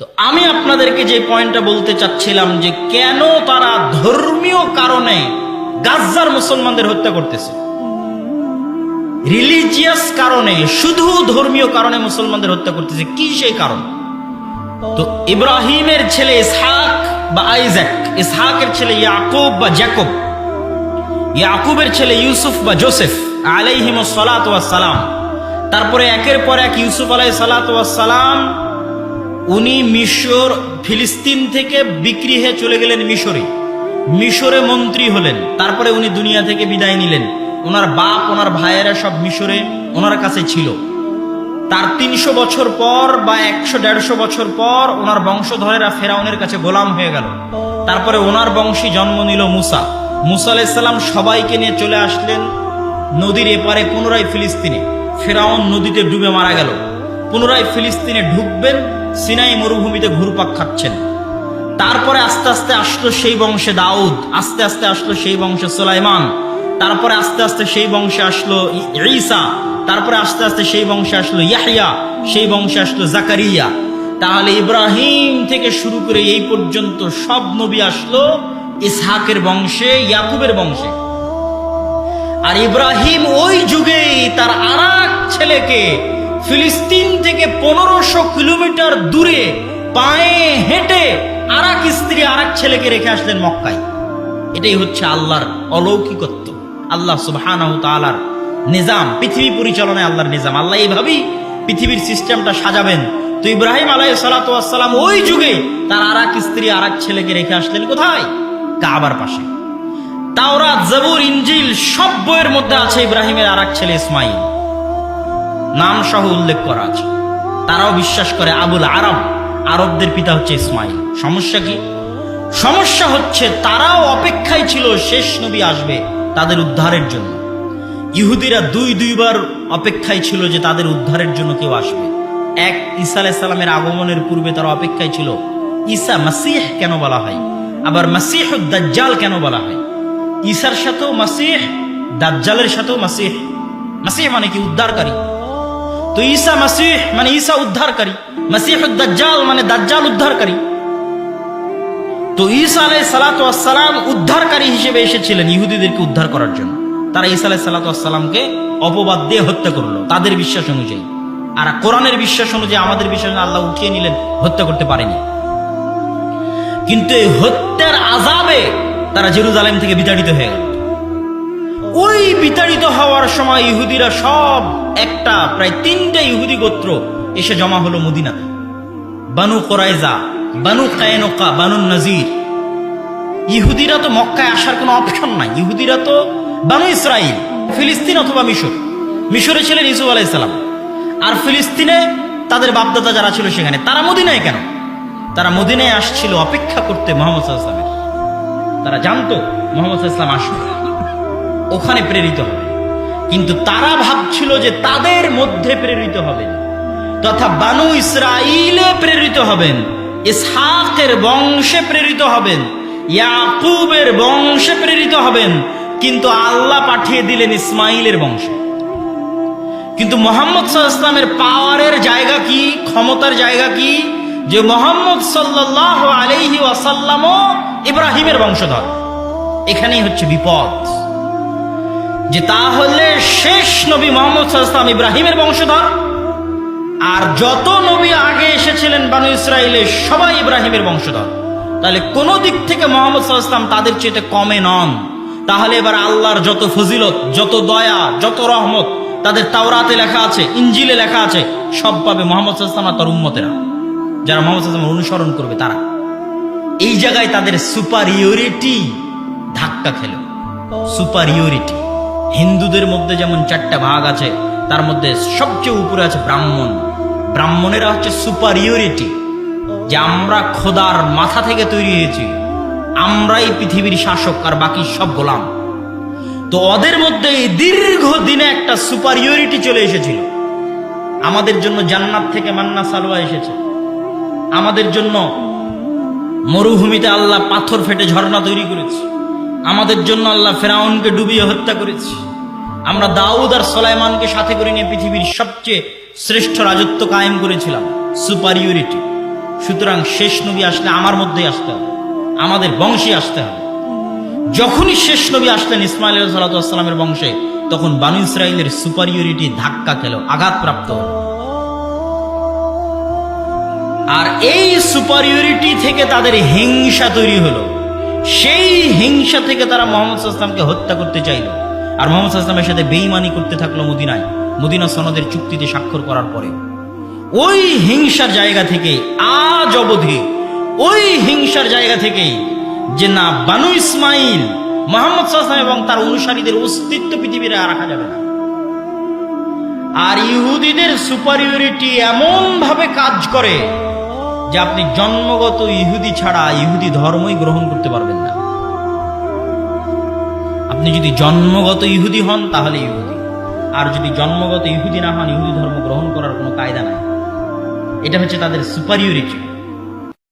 তো আমি আপনাদেরকে যে পয়েন্টটা বলতে চাচ্ছিলাম যে কেন তারা ধর্মীয় কারণে গাজ্জার মুসলমানদের হত্যা করতেছে, রিলিজিয়াস কারণে, শুধু ধর্মীয় কারণে মুসলমানদের হত্যা করতেছে। কি সেই কারণ? তো ইব্রাহিমের ছেলে ইসহাক বা আইজাক, ইসহাকের ছেলে ইয়াকুব বা জ্যাকব, ইয়াকুবের ছেলে ইউসুফ বা জোসেফ আলাইহিমুস সালাতু ওয়াস সালাম, তারপরে একের পর এক ইউসুফ আলাইহিস সালাতু ওয়াস সালাম উনি মিশর, ফিলিস্তিন থেকে বিক্রি হয়ে চলে গেলেন মিশরে, মিশরে মন্ত্রী হলেন। তারপরে উনি দুনিয়া থেকে বিদায় নিলেন। ওনার বাপ, ওনার ভাইয়েরা সব মিশরে ওনার কাছে ছিল। তার 300 বছর পর বা 100-150 বছর পর ওনার বংশধরেরা ফেরাউনের কাছে গোলাম হয়ে গেল। তারপরে ওনার বংশী জন্ম নিল মুসা। মুসা আলাইহিস সালাম সবাইকে নিয়ে চলে আসলেন নদীর এপারে, পুনরায় ফিলিস্তিনে। ফেরাউন নদীতে ডুবে মারা গেল। পুনরায় ফিলিস্তিনে ঢুকবেন, সিনাই মরুভূমিতে ঘুরপাক খাচ্ছেন। তারপরে আস্তে আস্তে আসলো সেই বংশে দাউদ, আস্তে আস্তে আসলো সেই বংশে সুলাইমান, তারপরে আস্তে আস্তে সেই বংশে আসলো ঈসা, তারপরে আস্তে আস্তে সেই বংশে আসলো ইয়াহইয়া, সেই বংশে আসলো জাকারিয়া। তাহলে ইব্রাহিম থেকে শুরু করে এই পর্যন্ত সব নবী আসলো ইসহাকের বংশে, ইয়াকুবের বংশে। আর ইব্রাহিম ওই যুগেই তার আরেক ছেলেকে ফিলিস্তিন থেকে 1500 কিলোমিটার দূরে পায়ে হেঁটে আরেক স্ত্রী, আরেক ছেলেকে রেখে আসলেন মক্কায়। এটাই হচ্ছে আল্লাহর অলৌকিকত্ব, আল্লাহ সুবহানাহু ওয়া তাআলার নিজাম, পৃথিবী পরিচালনায় আল্লাহর নিজাম। আল্লাহ এইভাবেই পৃথিবীর সিস্টেমটা সাজাবেন। তো ইব্রাহিম আলাইহিস সালাতু ওয়াস সালাম ওই যুগে তার আরেক স্ত্রী, আরেক ছেলেকে রেখে আসলেন কোথায়? কাবার পাশে। তাওরাত, জবুর, ইনজিল সব বইয়ের মধ্যে আছে ইব্রাহিমের আরেক ছেলে ইসমাইল, নাম সহ উল্লেখ করা আছে। তারাও বিশ্বাস করে আবুল আরব, আরবদের পিতা হচ্ছে ইসমাইল। সমস্যা কি? সমস্যা হচ্ছে তারাও অপেক্ষায় ছিল শেষ নবী আসবে তাদের উদ্ধারের জন্য। ইহুদিরা দুইবার অপেক্ষায় ছিল যে তাদের উদ্ধারের জন্য কেউ আসবে। এক, ঈসা আলাইহিস সালামের আগমনের পূর্বে তারা অপেক্ষায় ছিল ঈসা মাসিহ কেন বলা হয়, আবার মাসিহুদ দাজ্জাল কেন বলা হয়। ঈসার সাথেও মাসিহ, দাজ্জালের সাথেও মাসিহ। মাসিহ মানে কি? উদ্ধারকারী। তো ঈসা মাসিহ মানে ঈসা উদ্ধারকারী, মাসিহুদ দাজ্জাল মানে দাজ্জাল উদ্ধারকারী। তো ঈসা আলাইহিস সালাতু ওয়াস সালাম উদ্ধারকারী হিসেবে এসেছিলেন ইহুদিদেরকে উদ্ধার করার জন্য। তারা ঈসা আলাইহিস সালাতু ওয়াস সালামকে অপবাদ দিয়ে হত্যা করলো তাদের বিশ্বাস অনুযায়ী। আর কোরআনের বিশ্বাস অনুযায়ী, আমাদের বিশ্বাস আল্লাহ উঠিয়ে নিলেন, হত্যা করতে পারেনি। কিন্তু এই হত্যার আযাবে তারা জেরুজালেম থেকে বিতাড়িত হয়ে গেল। ওই বিতাড়িত হওয়ার সময় ইহুদিরা সব একটা, প্রায় 3টে ইহুদি গোত্র এসে জমা হলো মদিনাতে। বানু কুরাইজা, বানু কায়নুকা, বানু নাজির। ইহুদিরা তো মক্কায় আসার কোনো অপশন নাই। ইহুদিরা তো বানু ইসরাইল, ফিলিস্তিন অথবা মিশর। মিশরে ছিলেন ইউসুফ আলাইহিস সালাম, আর ফিলিস্তিনে তাদের বাপদাদা যারা ছিল সেখানে। তারা মদিনায় কেন? তারা মদিনায় আসছিল অপেক্ষা করতে মুহাম্মদ সাল্লাল্লাহু আলাইহি ওয়াসাল্লামের। তারা জানতো মুহাম্মদ সাল্লাল্লাহু আলাইহি ওয়াসাল্লাম আসবে, ওখানে প্রেরিত হবে। কিন্তু তারা ভাবছিল যে তাদের মধ্যে প্রেরিত হবেন, তথা বানু ইসরাইলে প্রেরিত হবেন, ইসহাকের বংশে প্রেরিত হবেন, ইয়াকুবের বংশে প্রেরিত হবেন। কিন্তু আল্লাহ পাঠিয়ে দিলেন ইসমাইলের বংশে। কিন্তু মুহাম্মদ সাল্লাল্লাহু আলাইহি ওয়াসাল্লামের পাওয়ারের জায়গা কি, ক্ষমতার জায়গা কি? যে মুহাম্মদ সাল্লাল্লাহু আলাইহি ওয়াসাল্লামও ইব্রাহিমের বংশধর। এখানেই হচ্ছে বিপদ, যে তাহলে শেষ নবী মুহাম্মদ সাল্লাল্লাহু আলাইহি ওয়াসাল্লাম ইব্রাহিমের বংশধর, আর যত নবী আগে এসেছিলেন বানু ইসরাইলে সবাই ইব্রাহিমের বংশধর। তাহলে কোন দিক থেকে মুহাম্মদ সাল্লাল্লাহু আলাইহি ওয়াসাল্লাম তাদের চেয়ে কমে নন। তাহলে এবার আল্লাহর যত ফজিলত, যত দয়া, যত রহমত তাদের তাওরাতে লেখা আছে, ইনজিলে লেখা আছে, সব পাবে মুহাম্মদ সাল্লাল্লাহু আলাইহি ওয়াসাল্লাম আর তার উম্মতেরা, যারা মুহাম্মদ সাল্লাল্লাহু আলাইহি ওয়াসাল্লাম অনুসরণ করবে। তারা এই জায়গায় তাদের সুপারিয়রিটি ধাক্কা খেল। সুপারিয়রিটি, হিন্দুদের মধ্যে যেমন 4টা ভাগ আছে, তার মধ্যে সবচেয়ে উপরে আছে ব্রাহ্মণ। ব্রাহ্মণেরা হচ্ছে সুপারিয়রিটি, যে আমরা খোদার মাথা থেকে তৈরি হয়েছি, আমরাই পৃথিবীর শাসক আর বাকি সব গোলাম। তো ওদের মধ্যে দীর্ঘদিনে একটা সুপারিয়রিটি চলে এসেছিল। আমাদের জন্য জান্নাত থেকে মান্না সালওয়া এসেছে, আমাদের জন্য মরুভূমিতে আল্লাহ পাথর ফেটে ঝর্ণা তৈরি করেছে, আমাদের জন্য আল্লাহ ফেরাউনকে ডুবিয়ে হত্যা করেছে, আমরা দাউদ আর সুলাইমানকে সাথে করে নিয়ে পৃথিবীর সবচেয়ে শ্রেষ্ঠ রাজত্ব কায়েম করেছিলাম। সুপারিয়রিটি। সুতরাং শেষ নবী আসলে আমার মধ্যেই আসতে হবে, আমাদের বংশে আসতে হবে। যখনই শেষ নবী আসলেন ইসমাইল আলাইহিস সালামের বংশে, তখন বানু ইসরাইলের সুপারিয়রিটি ধাক্কা খেল, আঘাতপ্রাপ্ত হল। আর এই সুপারিয়রিটি থেকে তাদের হিংসা তৈরি হলো। সেই হিংসা থেকে তারা মুহাম্মদ সাল্লাল্লাহু আলাইহি ওয়াসাল্লামকে হত্যা করতে চাইল। আর মুহাম্মদ সাল্লাল্লাহু আলাইহি ওয়াসাল্লামের সাথে বেঈমানি করতে থাকলো মদিনায়, মদিনা সনদের চুক্তিতে স্বাক্ষর করার পরে। ওই হিংসার জায়গা থেকে আজ অবধি, ওই হিংসার জায়গা থেকেই যে না বানু ইসমাইল, মুহাম্মদ সাল্লাল্লাহু আলাইহি ওয়াসাল্লাম এবং তার অনুসারীদের অস্তিত্ব পৃথিবীতে আর রাখা যাবে না। আর ইহুদিদের সুপারিয়রিটি এমন ভাবে কাজ করে যে আপনি জন্মগত ইহুদি ছাড়া ইহুদি ধর্মই গ্রহণ করতে পারবেন না। আপনি যদি জন্মগত ইহুদি হন তাহলে ইহুদি, আর যদি জন্মগত ইহুদি না হন, ইহুদি ধর্ম গ্রহণ করার কোনো কায়দা নাই। এটা হচ্ছে তাদের সুপারিয়রিটি।